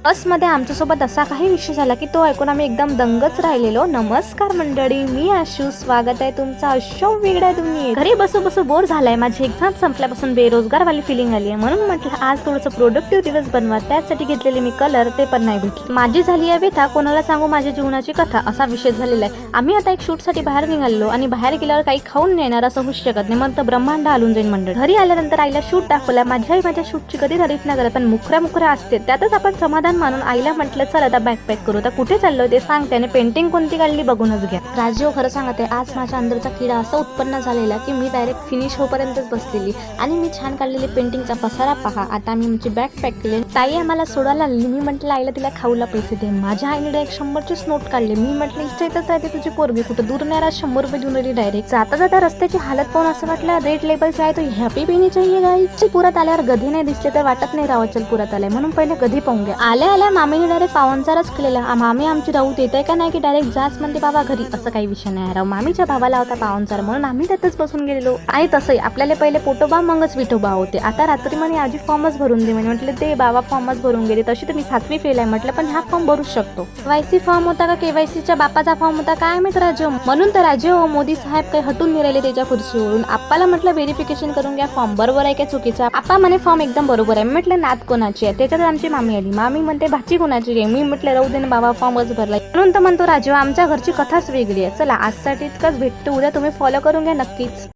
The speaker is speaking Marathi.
बसमध्ये आमच्यासोबत असा काही विषय झाला की तो ऐकून आम्ही एकदम दंगच राहिलेलो. नमस्कार मंडळी, मी आशू, स्वागत आहे तुमचं अशा वेगळ्या दुनियेत. घरी बसू बसू बोर झालाय. माझी एक्झाम संपल्यापासून बेरोजगार वाली फिलिंग आली आहे, म्हणून म्हटलं आज थोडंसं प्रोडक्टिव्ह दिवस बनवा. त्यासाठी घेतलेले मी कलर, ते पण नाही भेटले. माझी झाली आहे व्यथा, कोणाला सांगू माझ्या जीवनाची कथा, असा विषय झालेला आहे. आम्ही आता एक शूट साठी बाहेर निघालो आणि बाहेर गेल्यावर काही खाऊन येणार असं होऊ शकत नाही, मग तर ब्रह्मांड हलून जाईल मंडळ. घरी आल्यानंतर आईला शूट दाखवला. माझ्या शूटची कधी तारीफ नाही करत, पण मुखऱ्या असते त्यातच आपण समाधान मानून आईला म्हटलं चल आता बॅकपॅक करू. आता कुठे चाललोय ते सांगते आणि पेंटिंग कोणती काढली बघूनच घ्या. राजीव, खरं सांगते आज माझ्या अंदरचा किडा असा उत्पन्न झालेला की मी डायरेक्ट फिनिश होईपर्यंतच बसलेली आणि मी छान काढलेली पेंटिंगचा पसारा पहा. आता मी आमची बॅग पॅक केली. ताई आम्हाला सोडायला आली. मी म्हटलं आईला तिला खाऊला पैसे दे. माझ्या आईने डायरेक्ट 100ची नोट काढली. मी म्हटलं इथेच राहते तुझी पोरगी, कुठं दूर नाही राहत, 100 रुपये देऊन आली डायरेक्ट. जाता जाता रस्त्याची हालत पाहून असं वाटलं रेड लेबलची आहे तो हॅपी पिनी चाहिए गाईस. पुरात आल्यावर गधी नाही दिसले तर वाटत नाही राव चल पुरात आलाय, म्हणून पहिले गधी पाहून घ्या. आल्या मामीने डायरेक्ट पाहुणचारच केलेला. मामी आमची राहू देते का नाही की डायरेक्ट जाच म्हणते बाबा घरी, असं काही विषय नाही राव. मामीच्या भावाला होता पाहुणचार म्हणून आम्ही त्यातच बसून गेलेलो. आणि तसंही आपल्याला पहिले पोटोबा मगच विठोबा होते. आता रात्री म्हणे आजी फॉर्मच भरून दे. म्हटलं ते बाबा फॉर्मच भरून गेले. तशी तर मी 7वी फेल आहे म्हटलं, पण हा फॉर्म भरूच शकतो. केवायसी फॉर्म होता का केवायसीच्या बापाचा फॉर्म होता काय माहित राजू. म्हणून तर राजू मोदी साहेब काही हटून निराले त्याच्या खुर्चीवरून. आप्पाला म्हटलं व्हेरिफिकेशन करून घ्या फॉर्म बरोबर आहे का चुकीचा. आप्पा म्हणे फॉर्म एकदम बरोबर आहे. म्हटलं नात कोणाची आहे. त्याच्यात आमची मामी आली. मामी म्हणते भाची कोणाची आहे. मी म्हटलं राहू दे ना बाबा फॉर्मच भरला. म्हणून तर म्हणतो राजू आमच्या घरची कथाच वेगळी आहे. चला आजसाठी इतकंच, भेटतो उद्या. तुम्ही फॉलो करून घ्या नक्कीच.